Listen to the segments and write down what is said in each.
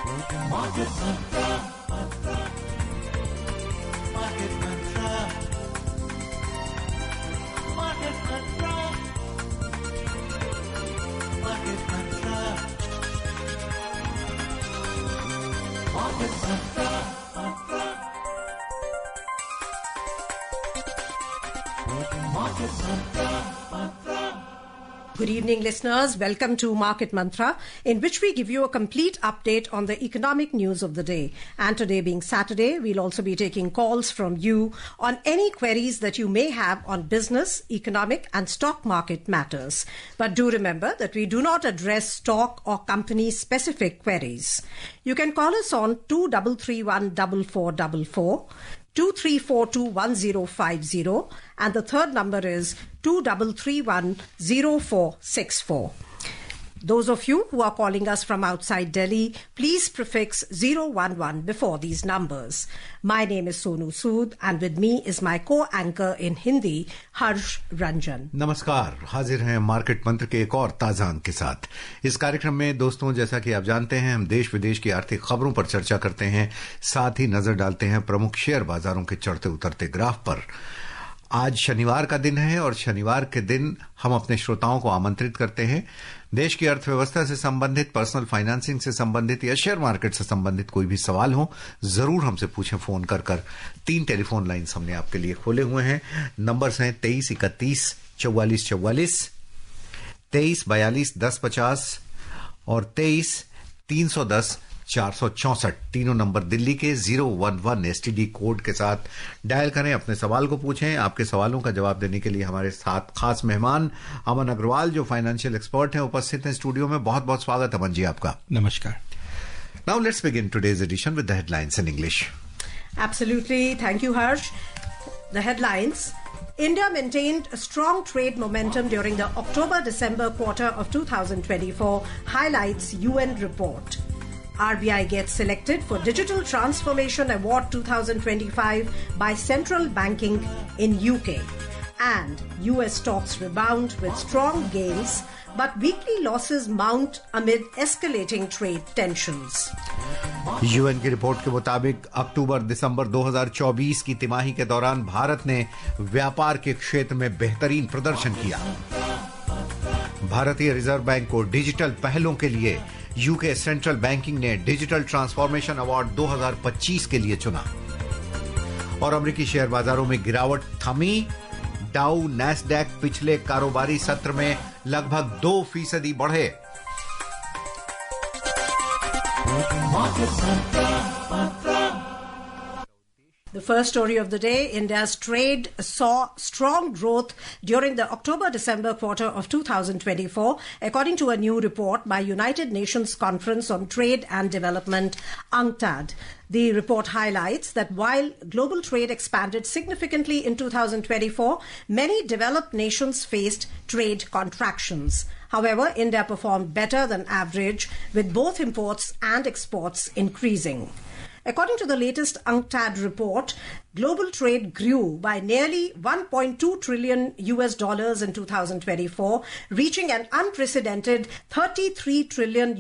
Market Mantra. Market Mantra. Market Mantra. Market Mantra. Market Mantra. Market Mantra. Good evening, listeners. Welcome to Market Mantra, in which we give you a complete update on the economic news of the day. And today being Saturday, we'll also be taking calls from you on any queries that you may have on business, economic and stock market matters. But do remember that we do not address stock or company specific queries. You can call us on 2331-4444. 23421050, and the third number is 23310464. Those of you who are calling us from outside Delhi, please prefix 011 before these numbers. My name is Sonu Sood, and with me is my co-anchor in Hindi, Harsh Ranjan. नमस्कार, हाजिर हैं market मंत्र के एक और ताजा अंक के साथ। इस कार्यक्रम में दोस्तों, जैसा कि आप जानते हैं, हम देश विदेश की आर्थिक खबरों पर चर्चा करते हैं, साथ ही नजर डालते हैं प्रमुख शेयर बाजारों के चढ़ते उतरते ग्राफ पर। आज शनिवार का दिन है और शनिवार के दिन हम अपने श्रोताओं को आमंत्रित करते हैं देश की अर्थव्यवस्था से संबंधित, पर्सनल फाइनेंसिंग से संबंधित या शेयर मार्केट से संबंधित कोई भी सवाल हो, जरूर हमसे पूछें फोन कर। 3 टेलीफोन लाइन्स हमने आपके लिए खोले हुए हैं। नंबर्स हैं 23314444, 23421050 और 23310464। तीनों नंबर दिल्ली के 011 एसटीडी कोड के साथ डायल करें, अपने सवाल को पूछें। आपके सवालों का जवाब देने के लिए हमारे साथ खास मेहमान अमन अग्रवाल, जो फाइनेंशियल एक्सपर्ट हैं, उपस्थित हैं स्टूडियो में। बहुत बहुत स्वागत अमन जी आपका। नमस्कार। Now let's begin today's edition with the headlines in English. Absolutely. Thank you, Harsh. The headlines. India maintained a strong trade momentum during the October-December quarter of 2024, highlights UN report. RBI gets selected for Digital Transformation Award 2025 by Central Banking in UK. And US stocks rebound with strong gains, but weekly losses mount amid escalating trade tensions. UN की report के मुताबिक अक्टूबर-दिसंबर 2024 की तिमाही के दौरान भारत ने व्यापार के क्षेत्र में बेहतरीन प्रदर्शन किया। भारतीय रिजर्व बैंक को डिजिटल पहलों के लिए यूके सेंट्रल बैंकिंग ने डिजिटल ट्रांसफॉर्मेशन अवार्ड 2025 के लिए चुना। और अमेरिकी शेयर बाजारों में गिरावट थमी। डाउ नैस्डैक पिछले कारोबारी सत्र में लगभग 2% बढ़े। The first story of the day, India's trade saw strong growth during the October-December quarter of 2024, according to a new report by United Nations Conference on Trade and Development, UNCTAD. The report highlights that while global trade expanded significantly in 2024, many developed nations faced trade contractions. However, India performed better than average, with both imports and exports increasing. According to the latest UNCTAD report, global trade grew by nearly $1.2 trillion in 2024, reaching an unprecedented $33 trillion.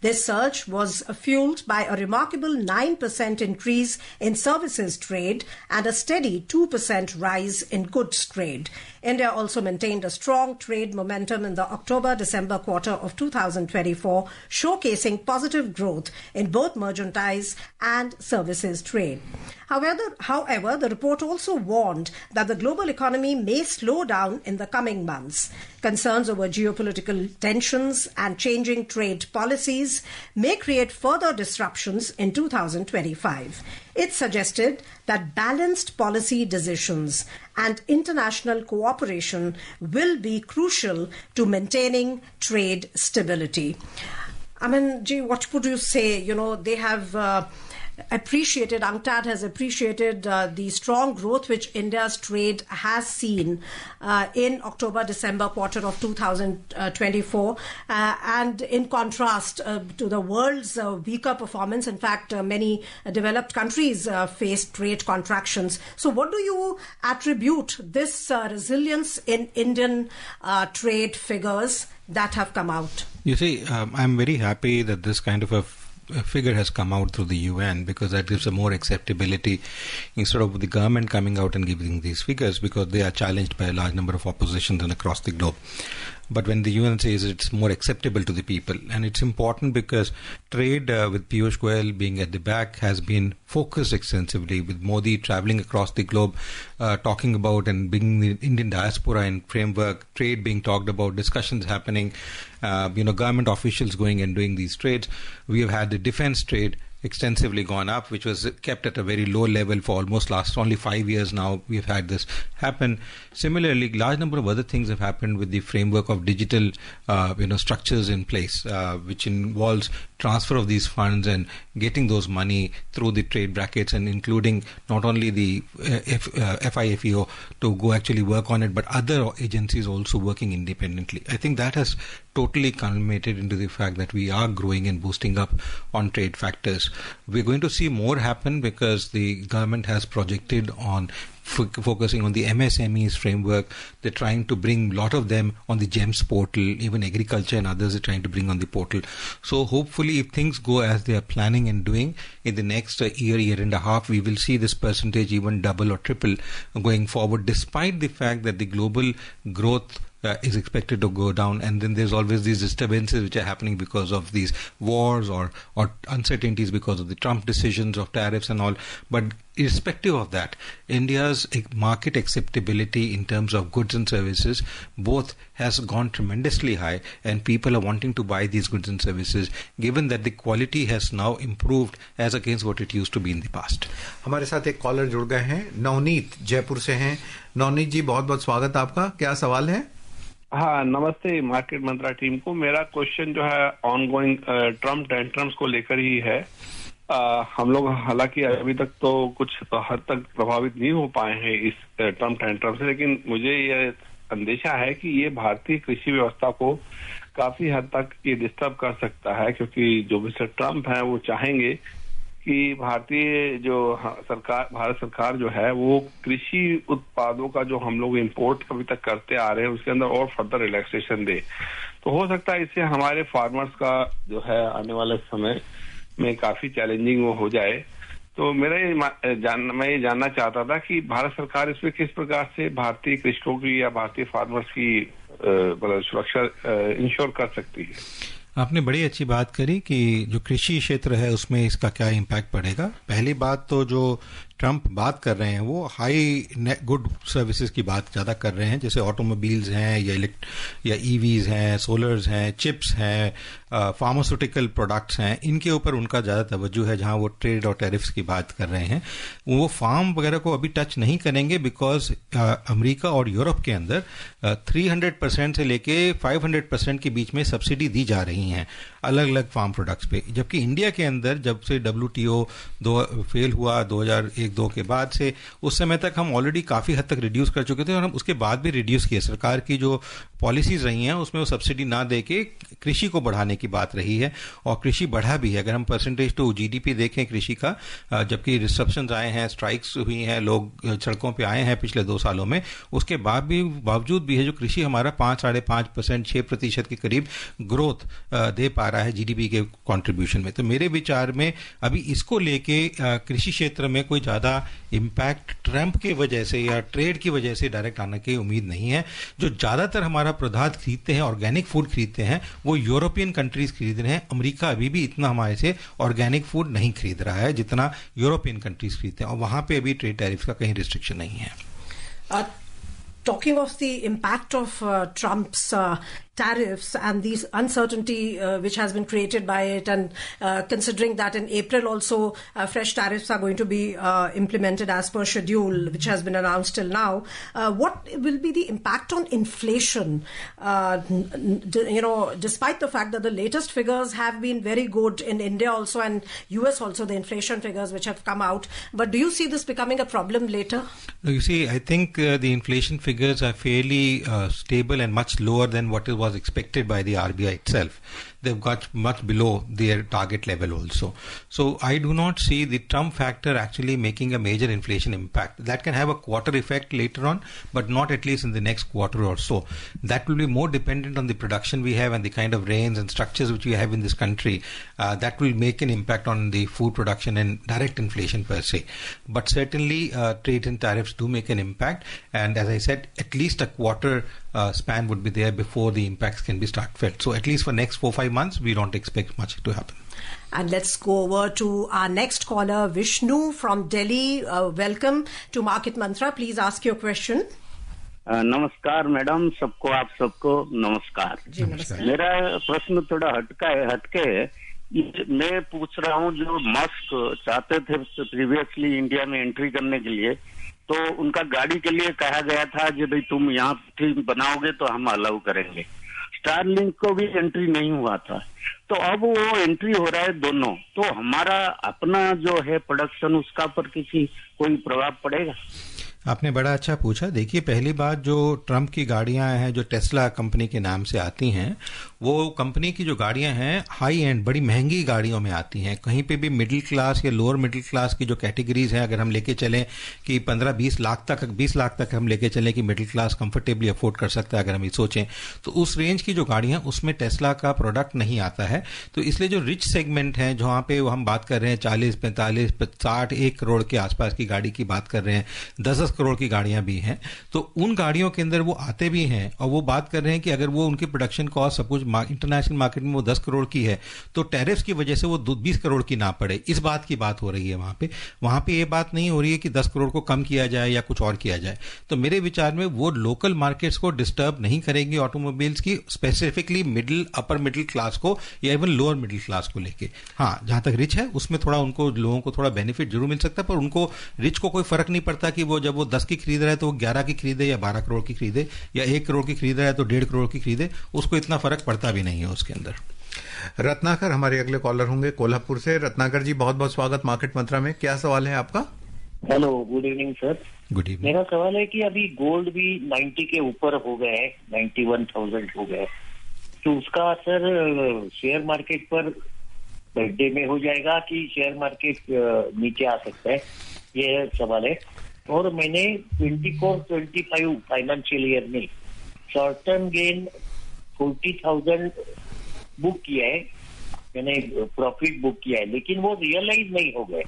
This surge was fueled by a remarkable 9% increase in services trade and a steady 2% rise in goods trade. India also maintained a strong trade momentum in the October-December quarter of 2024, showcasing positive growth in both merchandise and services trade. However, the report also warned that the global economy may slow down in the coming months. Concerns over geopolitical tensions and changing trade policies may create further disruptions in 2025. It suggested that balanced policy decisions and international cooperation will be crucial to maintaining trade stability. I mean, Ji, what would you say? You know, they have appreciated, UNCTAD has appreciated the strong growth which India's trade has seen in October-December quarter of 2024, and in contrast to the world's weaker performance. In fact, many developed countries faced trade contractions. So what do you attribute this resilience in Indian trade figures that have come out? You see, I'm very happy that this kind of a figure has come out through the UN, because that gives a more acceptability instead of the government coming out and giving these figures, because they are challenged by a large number of oppositions and across the globe. But when the UN says it's more acceptable to the people, and it's important because trade with Piyush Goyal being at the back has been focused extensively, with Modi traveling across the globe, talking about and bringing the Indian diaspora in framework, trade being talked about, discussions happening, government officials going and doing these trades. We have had the defense trade extensively gone up, which was kept at a very low level for almost last only 5 years now. We've had this happen. Similarly, large number of other things have happened with the framework of digital, structures in place, which involves transfer of these funds and getting those money through the trade brackets, and including not only the FIFEO to go actually work on it, but other agencies also working independently. I think that has totally culminated into the fact that we are growing and boosting up on trade factors. We're going to see more happen because the government has projected on focusing on the MSMEs framework. They're trying to bring a lot of them on the GEMS portal, even agriculture and others are trying to bring on the portal. So hopefully if things go as they are planning and doing, in the next year and a half, we will see this percentage even double or triple going forward, despite the fact that the global growth is expected to go down, and then there's always these disturbances which are happening because of these wars or uncertainties because of the Trump decisions of tariffs and all. But irrespective of that, India's market acceptability in terms of goods and services both has gone tremendously high, and people are wanting to buy these goods and services given that the quality has now improved as against what it used to be in the past. हमारे साथ एक collar जुड़ गए हैं, नवनीत जयपुर से हैं. नवनीत जी, बहुत बहुत स्वागत आपका. क्या सवाल है? हाँ, नमस्ते मार्केट मंत्रा टीम को. मेरा क्वेश्चन जो है ऑनगोइंग ट्रम्प टेंट्रम्स को लेकर ही है. हम लोग हालांकि अभी तक तो कुछ हद तक प्रभावित नहीं हो पाए हैं इस ट्रम्प टेंट्रम से, लेकिन मुझे ये अंदेशा है कि ये भारतीय कृषि व्यवस्था को काफी हद तक ये डिस्टर्ब कर सकता है, क्योंकि जो मिस्टर ट्रम्प है वो चाहेंगे कि भारतीय जो भारत सरकार जो है वो कृषि उत्पादों का जो हम लोग इंपोर्ट अभी तक करते आ रहे हैं उसके अंदर और फर्दर रिलैक्सेशन दे. तो हो सकता है इससे हमारे फार्मर्स का जो है आने वाले समय में काफी चैलेंजिंग वो हो जाए. तो मैं ये जानना चाहता था कि भारत सरकार इसमें किस प्रकार से भारतीय कृषकों की या भारतीय फार्मर्स की सुरक्षा इंश्योर कर सकती है. आपने बड़ी अच्छी बात करी कि जो कृषि क्षेत्र है उसमें इसका क्या इम्पैक्ट पड़ेगा. पहली बात तो जो ट्रम्प बात कर रहे हैं वो हाई गुड सर्विसेज की बात ज़्यादा कर रहे हैं, जैसे ऑटोमोबाइल्स हैं या ईवीज हैं, सोलर्स हैं, चिप्स हैं, फार्मास्यूटिकल प्रोडक्ट्स हैं. इनके ऊपर उनका ज़्यादा तवज्जो है, जहां वो ट्रेड और टैरिफ्स की बात कर रहे हैं. वो फार्म वगैरह को अभी टच नहीं करेंगे, बिकॉज अमेरिका और यूरोप के अंदर 300% से लेके 500% के बीच में सब्सिडी दी जा रही हैं अलग अलग फार्म प्रोडक्ट्स पे. जबकि इंडिया के अंदर जब से WTO फेल हुआ 2001-2 के बाद से, उस समय तक हम ऑलरेडी काफ़ी हद तक रिड्यूस कर चुके थे, और हम उसके बाद भी रिड्यूस किए. सरकार की जो पॉलिसीज रही हैं उसमें वो सब्सिडी ना दे के कृषि को बढ़ाने की बात रही है, और कृषि बढ़ा भी है. अगर हम परसेंटेज टू GDP देखें कृषि का, जबकि डिस्ट्रप्शंस आए हैं, स्ट्राइक्स हुई हैं, लोग सड़कों पे आए हैं पिछले 2 सालों में, उसके बावजूद भी है जो कृषि हमारा 5-5.5%, 6% के करीब ग्रोथ दे पा रहा है GDP के कंट्रीब्यूशन में. तो मेरे विचार में अभी इसको लेके कृषि क्षेत्र में कोई ज्यादा इम्पैक्ट ट्रम्प की वजह से या ट्रेड की वजह से डायरेक्ट आने की उम्मीद नहीं है. जो ज्यादातर हमारा पदार्थ खरीदते हैं, ऑर्गेनिक फूड खरीदते हैं, वो यूरोपियन कंट्रीज खरीद रहे हैं. अमेरिका अभी भी इतना हमारे से ऑर्गेनिक फूड नहीं खरीद रहा है जितना यूरोपियन कंट्रीज खरीदते हैं, और वहां पे अभी ट्रेड टैरिफ का कहीं रिस्ट्रिक्शन नहीं है. Talking of the impact of Trump's tariffs and the uncertainty which has been created by it, and considering that in April also fresh tariffs are going to be implemented as per schedule, which has been announced till now, what will be the impact on inflation? Despite the fact that the latest figures have been very good in India also and US also, the inflation figures which have come out, but do you see this becoming a problem later? You see, I think the inflation figures are fairly stable and much lower than what was expected by the RBI itself. they've got much below their target level also. So I do not see the Trump factor actually making a major inflation impact. That can have a quarter effect later on, but not at least in the next quarter or so. That will be more dependent on the production we have and the kind of rains and structures which we have in this country. That will make an impact on the food production and direct inflation per se. But certainly trade and tariffs do make an impact, and as I said, at least a quarter span would be there before the impacts can be start felt. So at least for next 4-5 months, we don't expect much to happen. And let's go over to our next caller, Vishnu from Delhi. Welcome to Market Mantra. Please ask your question. नमस्कार madam, सबको आप सबको नमस्कार। जी नमस्कार। मेरा प्रश्न थोड़ा हटके है। मैं पूछ रहा हूँ, जो मस्क चाहते थे प्रीवियसली इंडिया में एंट्री करने के लिए, तो उनका गाड़ी के लिए कहा गया था कि भाई तुम यहाँ बनाओगे तो हम अलाउ करेंगे। स्टारलिंक को भी एंट्री नहीं हुआ था, तो अब वो एंट्री हो रहा है दोनों, तो हमारा अपना जो है प्रोडक्शन उसका पर कोई प्रभाव पड़ेगा? आपने बड़ा अच्छा पूछा। देखिए, पहली बात, जो ट्रम्प की गाड़ियां हैं जो टेस्ला कंपनी के नाम से आती हैं, वो कंपनी की जो गाड़ियां हैं हाई एंड बड़ी महंगी गाड़ियों में आती हैं। कहीं पे भी मिडिल क्लास या लोअर मिडिल क्लास की जो कैटेगरीज हैं, अगर हम लेके चलें कि 15-20 लाख तक, 20 लाख तक हम लेके चलें कि मिडिल क्लास कंफर्टेबली अफोर्ड कर सकता है, अगर हम ये सोचें, तो उस रेंज की जो गाड़ियां उसमें टेस्ला का प्रोडक्ट नहीं आता है। तो इसलिए जो रिच सेगमेंट है, जहाँ पे हम बात कर रहे हैं 40, 45, 60, 1 करोड़ के आसपास की गाड़ी की बात कर रहे हैं, 10 करोड़ की गाड़ियां भी हैं, तो उन गाड़ियों के अंदर वो आते भी हैं। और वो बात कर रहे हैं कि अगर वो उनकी प्रोडक्शन कॉस्ट सब कुछ इंटरनेशनल मार्केट में वो 10 करोड़ की है, तो टैरिफ्स की वजह से वो 20 करोड़ की ना पड़े, इस बात की बात हो रही है वहां पे ये बात नहीं हो रही है कि 10 करोड़ को कम किया जाए या कुछ और किया जाए। तो मेरे विचार में वो लोकल मार्केट्स को डिस्टर्ब नहीं करेंगे ऑटोमोबाइल्स की, specifically middle upper middle class को या इवन लोअर मिडिल क्लास को लेके। हाँ, जहां तक रिच है उसमें थोड़ा उनको, लोगों को थोड़ा बेनिफिट जरूर मिल सकता है, पर उनको रिच को कोई फर्क नहीं पड़ता कि वो जब वो 10 की खरीद रहा है तो वो 11 की खरीदे या 12 करोड़ की खरीदे, या 1 करोड़ की खरीद रहा है तो 1.5 करोड़ की खरीदे, उसको इतना फर्क पड़ता भी नहीं है उसके अंदर। रत्नाकर हमारे अगले कॉलर होंगे कोल्हापुर से। रत्नाकर जी, बहुत बहुत स्वागत मार्केट मंत्रा में। क्या सवाल है आपका? Hello, good evening sir. Good evening. मेरा सवाल है कि अभी गोल्ड भी 90 के ऊपर हो गए हैं, 91,000 हो गए, तो उसका असर शेयर मार्केट पर बढ़ने में हो जाएगा कि शेयर मार्केट नीचे आ सकता है? ये सवाल है। और मैंने 24-25 फाइनेंशियल ईयर में शॉर्ट टर्म गेन 40,000 बुक किया है, मैंने प्रॉफिट बुक किया है, लेकिन वो रियलाइज नहीं हो गए।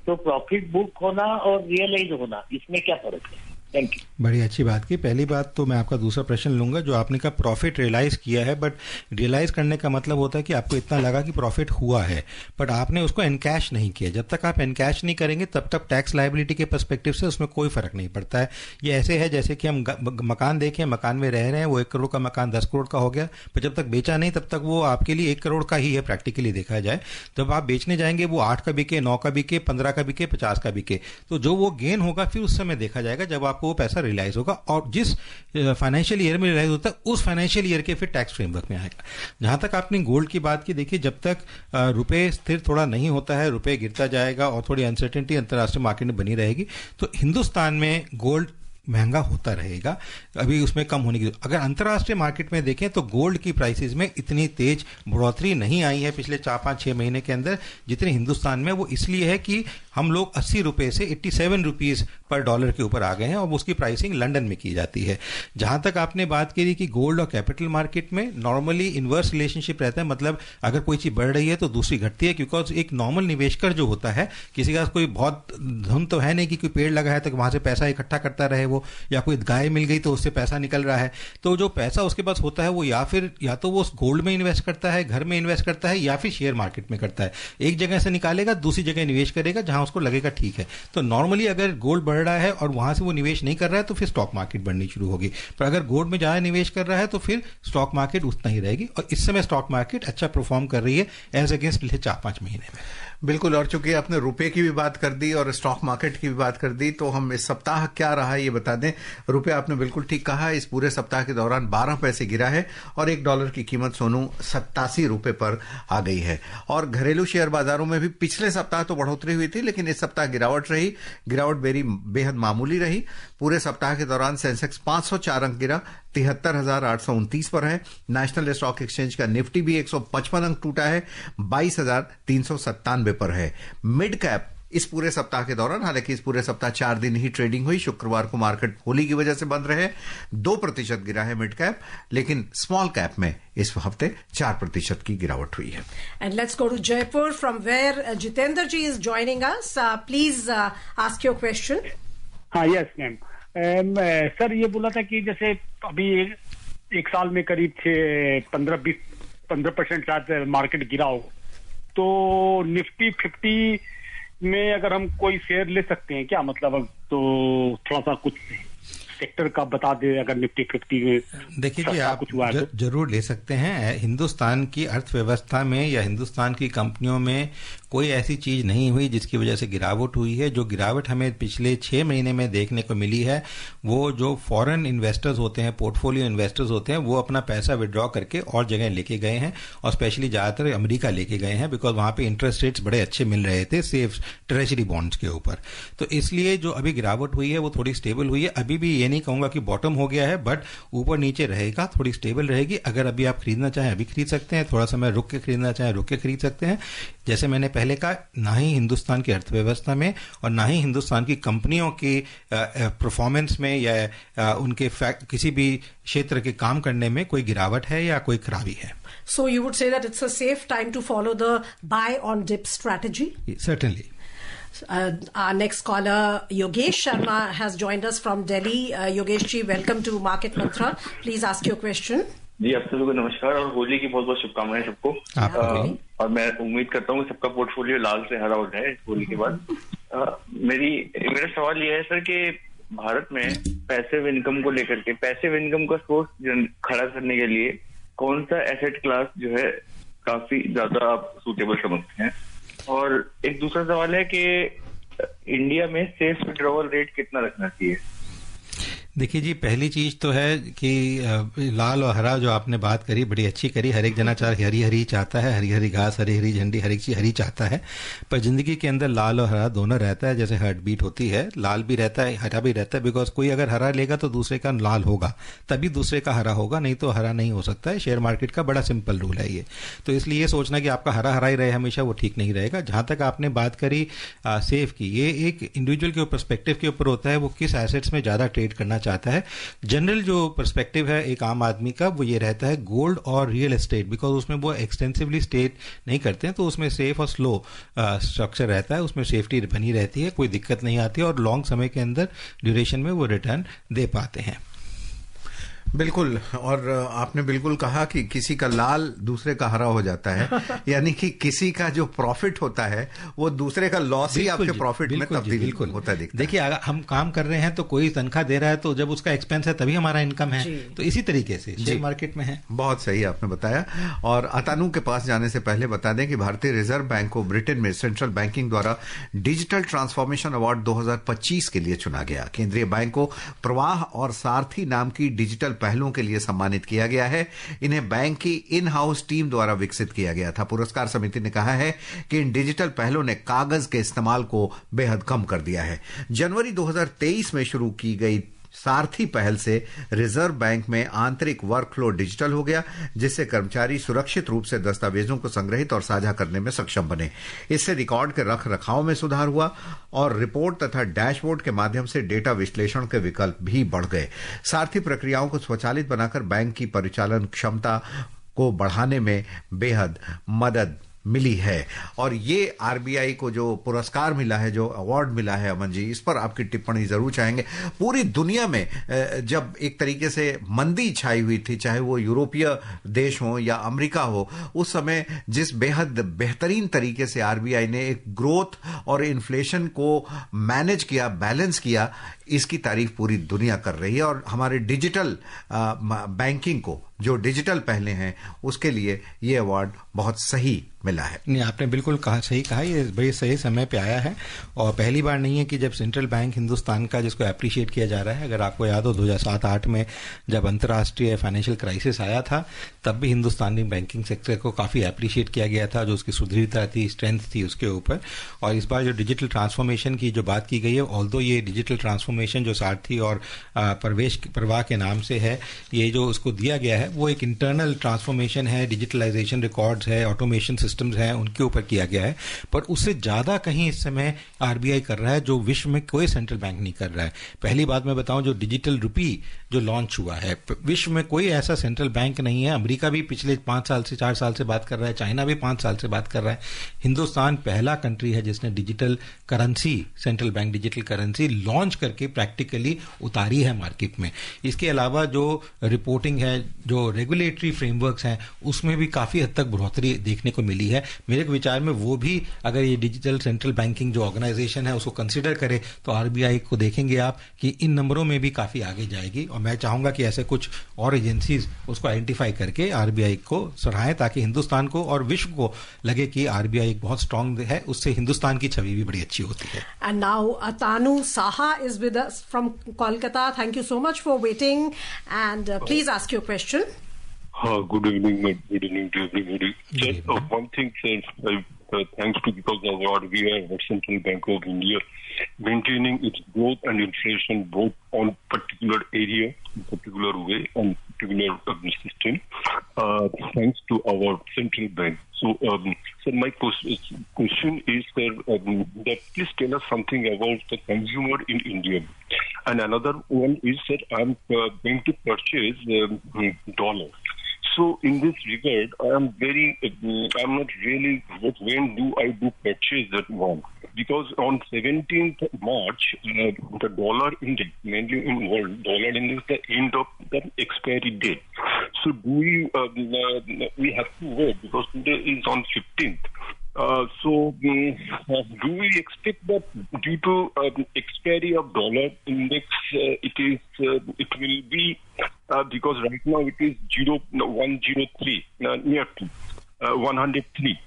तो प्रॉफिट बुक होना और रियलाइज होना, इसमें क्या फर्क है? Thank you. बड़ी अच्छी बात की। पहली बात तो मैं आपका दूसरा प्रश्न लूंगा, जो आपने कहा प्रॉफिट रियलाइज किया है, बट रियलाइज करने का मतलब होता है कि आपको इतना लगा कि प्रॉफिट हुआ है, बट आपने उसको एनकैश नहीं किया। जब तक आप एनकैश नहीं करेंगे तब तक टैक्स लायबिलिटी के पर्सपेक्टिव से उसमें कोई फर्क नहीं पड़ता है। ये ऐसे है जैसे कि हम मकान देखें, मकान में रह रहे हैं, वो 1 करोड़ का मकान 10 करोड़ का हो गया, पर जब तक बेचा नहीं तब तक वो आपके लिए 1 करोड़ का ही है प्रैक्टिकली देखा जाए। जब आप बेचने जाएंगे वो 8 का बिके, 9 का बिके, 15 का बिके, 50 का बिके, तो जो वो गेन होगा फिर उस समय देखा जाएगा जब आपको वो पैसा रियलाइज होगा, और जिस फाइनेंशियल ईयर में रियलाइज होता है उस फाइनेंशियल ईयर के फिर टैक्स फ्रेमवर्क में आएगा। जहां तक आपने गोल्ड की बात की, देखिए जब तक रुपए स्थिर थोड़ा नहीं होता है, रुपए गिरता जाएगा और थोड़ी अनसर्टेनिटी अंतर्राष्ट्रीय मार्केट में बनी रहेगी, तो हिंदुस्तान में गोल्ड महंगा होता रहेगा, अभी उसमें कम होने की। अगर अंतर्राष्ट्रीय मार्केट में देखें तो गोल्ड की प्राइसेस में इतनी तेज बढ़ोतरी नहीं आई है पिछले 4-5-6 महीने के अंदर जितने हिंदुस्तान में। वो इसलिए है कि हम लोग 80 रुपए से 87 रुपीज पर डॉलर के ऊपर आ गए हैं और उसकी प्राइसिंग लंदन में की जाती है। जहां तक आपने बात की कि गोल्ड और कैपिटल मार्केट में नॉर्मली इन्वर्स रिलेशनशिप रहता है, मतलब अगर कोई चीज बढ़ रही है तो दूसरी घटती है, क्योंकि एक नॉर्मल निवेशकर जो होता है, किसी का कोई बहुत धुन तो है नहीं कि कोई पेड़ लगा है तो वहां से पैसा इकट्ठा करता रहे वो, या कोई गाय मिल गई तो उससे पैसा निकल रहा है, तो जो पैसा उसके पास होता है वो या तो वो गोल्ड में इन्वेस्ट करता है, घर में इन्वेस्ट करता है, या फिर शेयर मार्केट में करता है। एक जगह से निकालेगा दूसरी जगह निवेश करेगा जहां उसको लगेगा ठीक है। तो नॉर्मली अगर गोल्ड बढ़ रहा है और वहां से वो निवेश नहीं कर रहा है तो फिर स्टॉक मार्केट बढ़नी शुरू होगी, पर अगर गोल्ड में ज्यादा निवेश कर रहा है तो फिर स्टॉक मार्केट उतना ही रहेगी। और इस समय स्टॉक मार्केट अच्छा परफॉर्म कर रही है एज अगेंस्ट पिछले 4-5 महीने में। बिल्कुल। और चूंकि आपने रुपए की भी बात कर दी और स्टॉक मार्केट की भी बात कर दी, तो हम इस सप्ताह क्या रहा है ये बता दें। रुपए आपने बिल्कुल ठीक कहा, इस पूरे सप्ताह के दौरान 12 पैसे गिरा है और $1 की कीमत सोनू 87 रुपए पर आ गई है। और घरेलू शेयर बाजारों में भी पिछले सप्ताह तो बढ़ोतरी हुई थी, लेकिन इस सप्ताह गिरावट रही। गिरावट बेहद मामूली रही। पूरे सप्ताह के दौरान सेंसेक्स 504 अंक गिरा, 73,829 पर है। नेशनल स्टॉक एक्सचेंज का निफ्टी भी 155 अंक टूटा है, 22,397 पर है। मिड कैप इस पूरे सप्ताह के दौरान, हालांकि इस पूरे सप्ताह 4 दिन ही ट्रेडिंग हुई, शुक्रवार को मार्केट होली की वजह से बंद रहे, 2% गिरा है मिड कैप, लेकिन स्मॉल कैप में इस हफ्ते 4% की गिरावट हुई है। And let's go to Jaipur from where Jitendra ji is joining us. Please ask your question. हाँ, यस मैम। सर ये बोला था कि जैसे अभी एक साल में करीब 15% शायद मार्केट गिरा हो, तो निफ्टी 50 में अगर हम कोई शेयर ले सकते हैं क्या, मतलब तो थोड़ा सा कुछ सेक्टर का बता दे अगर निफ्टी 50 में। देखिए जी, आप जरूर ले सकते हैं। हिंदुस्तान की अर्थव्यवस्था में या हिंदुस्तान की कंपनियों में कोई ऐसी चीज नहीं हुई जिसकी वजह से गिरावट हुई है। जो गिरावट हमें पिछले 6 महीने में देखने को मिली है, वो जो फॉरेन इन्वेस्टर्स होते हैं, पोर्टफोलियो इन्वेस्टर्स होते हैं, वो अपना पैसा विड्रॉ करके और जगह लेके गए हैं, और स्पेशली ज्यादातर अमेरिका लेके गए हैं, बिकॉज वहां पे इंटरेस्ट रेट्स बड़े अच्छे मिल रहे थे सेफ ट्रेजरी बॉन्ड्स के ऊपर। तो इसलिए जो अभी गिरावट हुई है वो थोड़ी स्टेबल हुई है। अभी भी ये नहीं कहूंगा कि बॉटम हो गया है, बट ऊपर नीचे रहेगा, थोड़ी स्टेबल रहेगी। अगर अभी आप खरीदना चाहें अभी खरीद सकते हैं, थोड़ा समय रुक के खरीदना चाहें रुक के खरीद सकते हैं। जैसे मैंने पहले कहा, ना ही हिंदुस्तान की अर्थव्यवस्था में और ना ही हिंदुस्तान की कंपनियों की परफॉर्मेंस में या उनके किसी भी क्षेत्र के काम करने में कोई गिरावट है या कोई खराबी है। So you would say that it's a safe time to follow the buy on dip strategy? Certainly. Our next caller, Yogesh Sharma, has joined us from Delhi. Yogesh ji, welcome to Market Mantra. Please ask your question. जी, आप सभी को नमस्कार और होली की बहुत बहुत शुभकामनाएं सबको। और मैं उम्मीद करता हूँ कि सबका पोर्टफोलियो लाल से हरा हो जाए होली के बाद। मेरा सवाल ये है सर कि भारत में पैसिव इनकम को लेकर के, पैसिव इनकम का सोर्स खड़ा करने के लिए कौन सा एसेट क्लास जो है काफी ज्यादा आप सूटेबल समझते हैं? और एक दूसरा सवाल है कि इंडिया में सेफ विड्रॉवल रेट कितना रखना चाहिए? देखिए जी, पहली चीज तो है कि लाल और हरा जो आपने बात करी बड़ी अच्छी करी। हर एक जना चार हरी हरी चाहता है, हरी हरी घास, हरी हरी झंडी, हर एक चीज हरी चाहता है। पर जिंदगी के अंदर लाल और हरा दोनों रहता है। जैसे हार्ट बीट होती है, लाल भी रहता है, हरा भी रहता है। बिकॉज कोई अगर हरा लेगा तो दूसरे का लाल होगा, तभी दूसरे का हरा होगा, नहीं तो हरा नहीं हो सकता है। शेयर मार्केट का बड़ा सिंपल रूल है ये। तो इसलिए ये सोचना कि आपका हरा हरा ही रहे हमेशा, वो ठीक नहीं रहेगा। जहां तक आपने बात करी सेफ की, ये एक इंडिविजुअल के पर्सपेक्टिव के ऊपर होता है, वो किस एसेट्स में ज्यादा ट्रेड करना चाहता है। जनरल जो पर्सपेक्टिव है एक आम आदमी का, वो ये रहता है गोल्ड और रियल एस्टेट, बिकॉज उसमें वो एक्सटेंसिवली स्टेट नहीं करते हैं, तो उसमें सेफ और स्लो स्ट्रक्चर रहता है, उसमें सेफ्टी बनी रहती है, कोई दिक्कत नहीं आती है, और लॉन्ग समय के अंदर ड्यूरेशन में वो रिटर्न दे पाते हैं। बिल्कुल, और आपने बिल्कुल कहा कि किसी का लाल दूसरे का हरा हो जाता है, यानी कि किसी का जो प्रॉफिट होता है वो दूसरे का लॉस ही आपके प्रॉफिट में तब्दील होता है। देखिए, अगर हम काम कर रहे हैं तो कोई तनख्वाह दे रहा है, तो जब उसका एक्सपेंस है तभी हमारा इनकम है। तो इसी तरीके से शेयर मार्केट में है। बहुत सही आपने बताया। और अतानु के पास जाने से पहले बता दें कि भारतीय रिजर्व बैंक को ब्रिटेन में सेंट्रल बैंकिंग द्वारा डिजिटल ट्रांसफॉर्मेशन अवार्ड 2025 के लिए चुना गया। केंद्रीय बैंक को प्रवाह और सारथी नाम की डिजिटल पहलुओं के लिए सम्मानित किया गया है। इन्हें बैंक की इन हाउस टीम द्वारा विकसित किया गया था। पुरस्कार समिति ने कहा है कि इन डिजिटल पहलों ने कागज के इस्तेमाल को बेहद कम कर दिया है। जनवरी 2023 में शुरू की गई सारथी पहल से रिजर्व बैंक में आंतरिक वर्कफ्लो डिजिटल हो गया, जिससे कर्मचारी सुरक्षित रूप से दस्तावेजों को संग्रहित और साझा करने में सक्षम बने। इससे रिकॉर्ड के रख रखाव में सुधार हुआ और रिपोर्ट तथा डैशबोर्ड के माध्यम से डेटा विश्लेषण के विकल्प भी बढ़ गए। सारथी प्रक्रियाओं को स्वचालित बनाकर बैंक की परिचालन क्षमता को बढ़ाने में बेहद मदद मिली है। और ये आरबीआई को जो पुरस्कार मिला है, जो अवार्ड मिला है, अमन जी, इस पर आपकी टिप्पणी जरूर चाहेंगे। पूरी दुनिया में जब एक तरीके से मंदी छाई हुई थी, चाहे वो यूरोपीय देश हो या अमेरिका हो, उस समय जिस बेहद बेहतरीन तरीके से आरबीआई ने एक ग्रोथ और इन्फ्लेशन को मैनेज किया, बैलेंस किया, इसकी तारीफ पूरी दुनिया कर रही है। और हमारे डिजिटल बैंकिंग को जो डिजिटल पहले हैं उसके लिए ये अवार्ड बहुत सही मिला है। नहीं, आपने बिल्कुल सही कहा, ये बड़े सही समय पे आया है और पहली बार नहीं है कि जब सेंट्रल बैंक हिंदुस्तान का जिसको अप्रिशिएट किया जा रहा है। अगर आपको याद हो 2007-8 में जब अंतर्राष्ट्रीय फाइनेंशियल क्राइसिस आया था तब भी हिंदुस्तानी बैंकिंग सेक्टर को काफ़ी अप्रिशिएट किया गया था, जो उसकी सुदृढ़ता थी, स्ट्रेंथ थी उसके ऊपर। और इस बार जो डिजिटल ट्रांसफॉर्मेशन की जो बात की गई है, ऑल्दो ये डिजिटल ट्रांसफॉर्मेशन जो सारथी और प्रवाह के नाम से है, ये जो उसको दिया गया है वो एक इंटरनल ट्रांसफॉर्मेशन है, डिजिटलाइजेशन रिकॉर्ड्स है, ऑटोमेशन सिस्टम्स हैं, उनके ऊपर किया गया है। पर उससे ज़्यादा कहीं इस समय आरबीआई कर रहा है जो विश्व में कोई सेंट्रल बैंक नहीं कर रहा है। पहली बात मैं बताऊं, जो डिजिटल रुपी जो लॉन्च हुआ है, विश्व में कोई ऐसा सेंट्रल बैंक नहीं है। अमेरिका भी पिछले 4 साल से बात कर रहा है, चाइना भी 5 साल से बात कर रहा है। हिंदुस्तान पहला कंट्री है जिसने digital currency, central bank digital currency launch करके प्रैक्टिकली उतारी है मार्केट में। इसके अलावा जो रिपोर्टिंग है, जो रेगुलेटरी फ्रेमवर्क्स हैं, उसमें भी काफ़ी हद तक बढ़ोतरी देखने को मिली है। मेरे विचार में वो भी अगर ये डिजिटल सेंट्रल बैंकिंग जो ऑर्गेनाइजेशन है उसको कंसिडर करे तो आरबीआई को देखेंगे आप कि इन नंबरों में भी काफ़ी आगे जाएगी। और मैं चाहूँगा कि ऐसे कुछ और एजेंसीज उसको आइडेंटिफाई करके आरबीआई को सराहें ताकि हिंदुस्तान को और विश्व को लगे कि आरबीआई एक बहुत स्ट्रांग है, उससे हिंदुस्तान की छवि भी बड़ी अच्छी होती है। And now Tanu Saha is with us from Kolkata. Thank you so much for waiting and please ask your question. Good evening, good evening to everybody. Just one thing, sir. Thanks to because of what we have at Central Bank of India maintaining its growth and inflation both on particular area, particular way, and particular system. Thanks to our central bank. So, sir, my question is, sir, that please tell us something about the consumer in India. And another one is, sir, I'm going to purchase dollar. So in this regard, I'm not really, when do I purchase that one? Because on 17th March, the dollar index, mainly in world, dollar index, the end of the expiry date. So do we have to wait because today is on 15th. Do we expect that due to expiry of dollar index, it will be because right now it is 103 near to 103.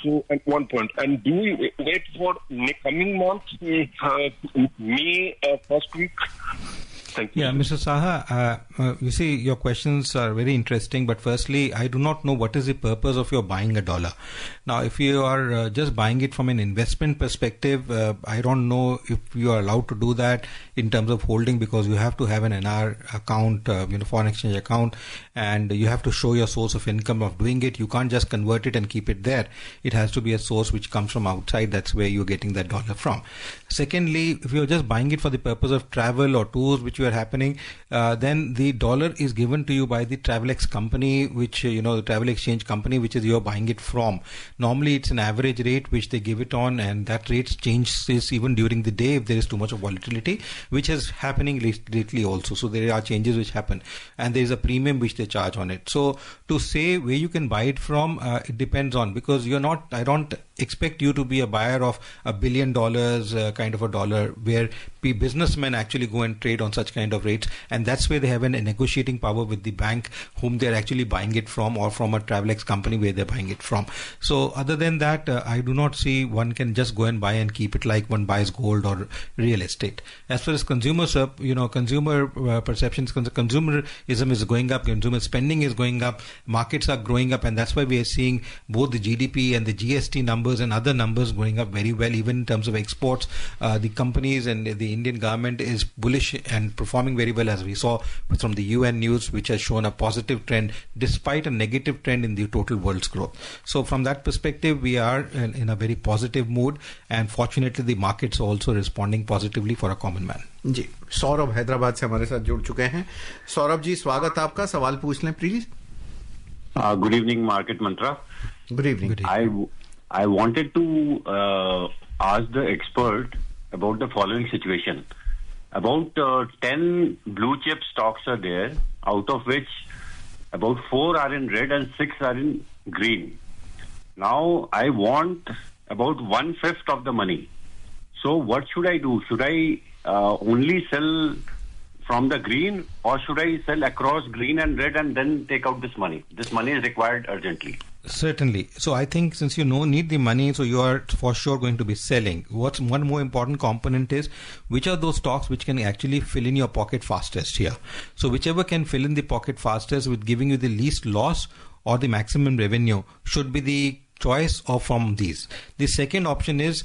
So at one point, and do we wait for coming months, May first week? Thank you. Yeah, Mr. Saha, you see, your questions are very interesting, but firstly, I do not know what is the purpose of your buying a dollar. Now, if you are just buying it from an investment perspective, I don't know if you are allowed to do that in terms of holding, because you have to have an NR account, foreign exchange account, and you have to show your source of income of doing it. You can't just convert it and keep it there. It has to be a source which comes from outside. That's where you're getting that dollar from. Secondly, if you're just buying it for the purpose of travel or tours which you are happening, then the dollar is given to you by the Travelex company, which, the travel exchange company, which is you're buying it from. Normally, it's an average rate which they give it on, and that rate changes even during the day if there is too much of volatility, which is happening lately also. So there are changes which happen, and there is a premium which they charge on it. So to say where you can buy it from, it depends on, because I don't expect you to be a buyer of $1 billion kind of a dollar, where businessmen actually go and trade on such kind of rates, and that's where they have a negotiating power with the bank whom they're actually buying it from, or from a Travelex company where they're buying it from. So other than that, I do not see one can just go and buy and keep it like one buys gold or real estate. As far as consumer perceptions, consumerism is going up, consumer spending is going up, markets are growing up, and that's why we are seeing both the GDP and the GST numbers and other numbers going up very well, even in terms of exports. The companies and the Indian government is bullish and performing very well, as we saw from the UN news, which has shown a positive trend despite a negative trend in the total world's growth. So from that perspective, we are in a very positive mood, and fortunately the markets are also responding positively for a common man. जी, सौरभ हैदराबाद से हमारे साथ जुड़ चुके हैं. सौरभ जी, स्वागत आपका. सवाल पूछ लें please. Good evening, Market Mantra. Good evening. I wanted to ask the expert about the following situation. About 10 blue chip stocks are there, out of which about 4 are in red and 6 are in green. Now I want about 1/5 of the money. So what should I do? Should I only sell from the green, or should I sell across green and red and then take out this money? This money is required urgently. Certainly. So I think since you need the money, so you are for sure going to be selling. What's one more important component is which are those stocks which can actually fill in your pocket fastest here. So whichever can fill in the pocket fastest with giving you the least loss or the maximum revenue should be the choice of from these. The second option is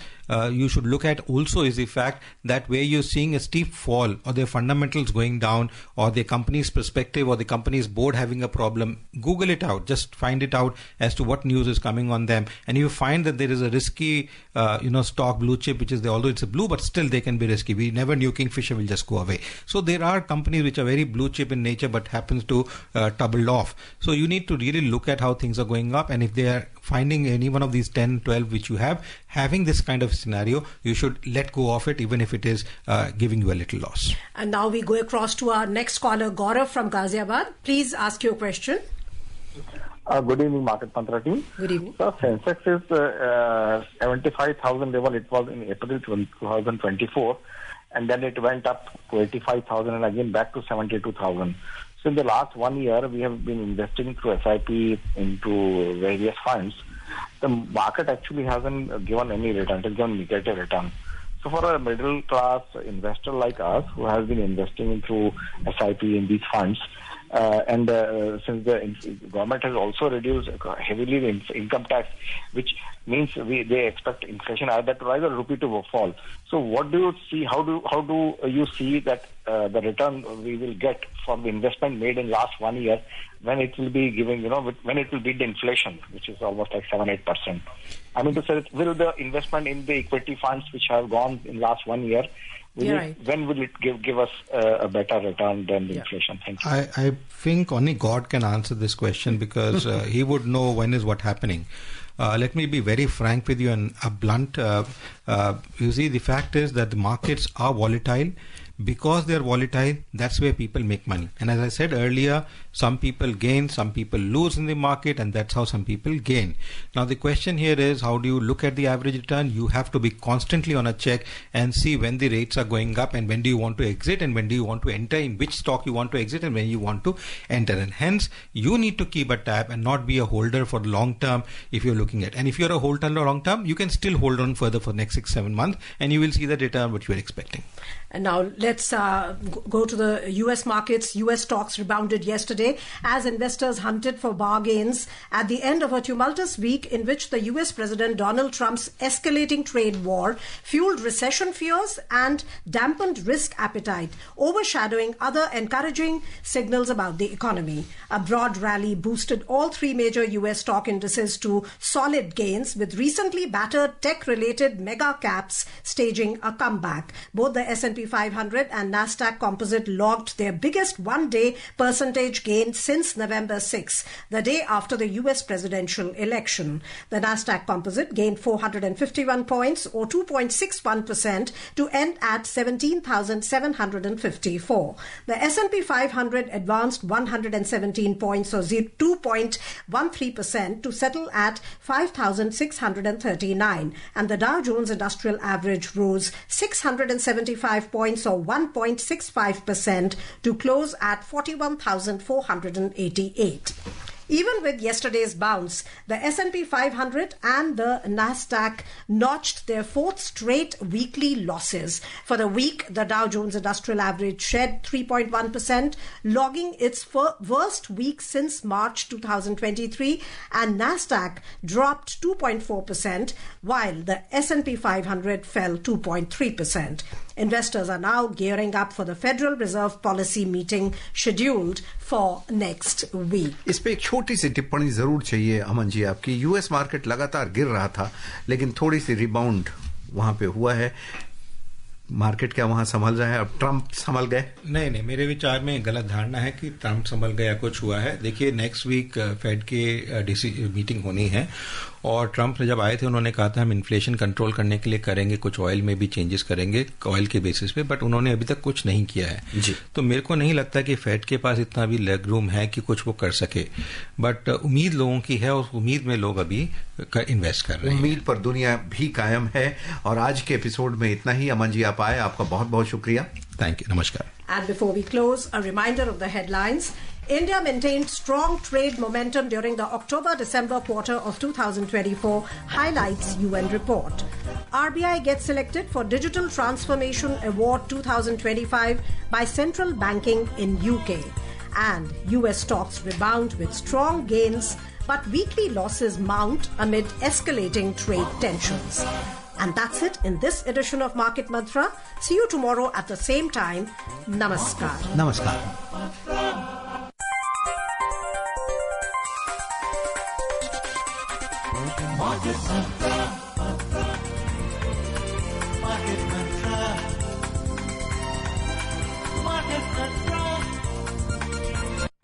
you should look at also is the fact that where you're seeing a steep fall or their fundamentals going down or the company's perspective or the company's board having a problem, Google it out, just find it out as to what news is coming on them. And you find that there is a risky stock blue chip, which is although it's a blue, but still they can be risky. We never knew Kingfisher will just go away. So there are companies which are very blue chip in nature but happens to tumble off. So you need to really look at how things are going up, and if they are finding any one of these 10, 12 which you have, having this kind of scenario, you should let go of it even if it is giving you a little loss. And now we go across to our next caller, Gaurav from Ghaziabad. Please ask your question. Good evening, Market Mantra team. Good evening. So Sensex is 75,000 level. It was in April 2024, and then it went up to 85,000 and again back to 72,000. So in the last 1 year, we have been investing through SIP into various funds. The market actually hasn't given any return; it has given negative return. So for a middle class investor like us, who has been investing through SIP in these funds, and since the government has also reduced heavily the income tax, which means they expect inflation either to rise or rupee to fall. So what do you see? How do you see that the return we will get from the investment made in last 1 year, when it will be giving, when it will beat the inflation, which is almost like 7-8%? I mean to say, will the investment in the equity funds which have gone in last 1 year, when will it give us a better return than the inflation? Thank you. I think only God can answer this question because he would know when is what happening. Let me be very frank with you and blunt. You see, the fact is that the markets are volatile. Because they are volatile, that's where people make money. And as I said earlier, some people gain, some people lose in the market, and that's how some people gain. Now the question here is, how do you look at the average return? You have to be constantly on a check and see when the rates are going up and when do you want to exit and when do you want to enter, in which stock you want to exit and when you want to enter. And hence, you need to keep a tab and not be a holder for the long term if you're looking at. And if you're a holder long term, you can still hold on further for the next 6-7 months and you will see the return what you're expecting. And now let's go to the U.S. markets. U.S. stocks rebounded yesterday as investors hunted for bargains at the end of a tumultuous week in which the U.S. President Donald Trump's escalating trade war fueled recession fears and dampened risk appetite, overshadowing other encouraging signals about the economy. A broad rally boosted all three major U.S. stock indices to solid gains, with recently battered tech-related mega caps staging a comeback. Both the S&P 500 and Nasdaq Composite logged their biggest one-day percentage gain since November 6, the day after the U.S. presidential election. The Nasdaq Composite gained 451 points or 2.61% to end at 17,754. The S&P 500 advanced 117 points or 2.13% to settle at 5,639, and the Dow Jones Industrial Average rose 675 points or 1.65% to close at 41,488. Even with yesterday's bounce, the S&P 500 and the Nasdaq notched their fourth straight weekly losses. For the week, the Dow Jones Industrial Average shed 3.1%, logging its worst week since March 2023, and Nasdaq dropped 2.4%, while the S&P 500 fell 2.3%. Investors are now gearing up for the Federal Reserve policy meeting scheduled for next week. इस पे एक छोटी सी टिप्पणी जरूर चाहिए अमन जी आपकी. US market लगातार गिर रहा था, लेकिन थोड़ी सी रिबाउंड वहां पे हुआ है. मार्केट क्या वहां संभल रहा है? अब ट्रंप संभल गए? नहीं, मेरे विचार में गलत धारणा है कि ट्रंप संभल गया कुछ हुआ है. देखिए, नेक्स्ट वीक फेड के मीटिंग होनी है और ट्रंप ने जब आए थे उन्होंने कहा था हम इन्फ्लेशन कंट्रोल करने के लिए करेंगे, कुछ ऑयल में भी चेंजेस करेंगे ऑयल के बेसिस पे, बट उन्होंने अभी तक कुछ नहीं किया है जी. तो मेरे को नहीं लगता कि फेड के पास इतना भी लेग रूम है कि कुछ वो कर सके, बट उम्मीद लोगों की है और उम्मीद में लोग अभी इन्वेस्ट कर रहे हैं. उम्मीद पर दुनिया भी कायम है. और आज के एपिसोड में इतना ही. अमन जी आप आए, आपका बहुत बहुत शुक्रिया. Thank you. नमस्कार. And before we close, a reminder of the headlines. India maintained strong trade momentum during the October-December quarter of 2024, highlights UN report. RBI gets selected for Digital Transformation Award 2025 by Central Banking in UK. And US stocks rebound with strong gains, but weekly losses mount amid escalating trade tensions. And that's it in this edition of Market Mantra. See you tomorrow at the same time. Namaskar. Namaskar. Market Mantra.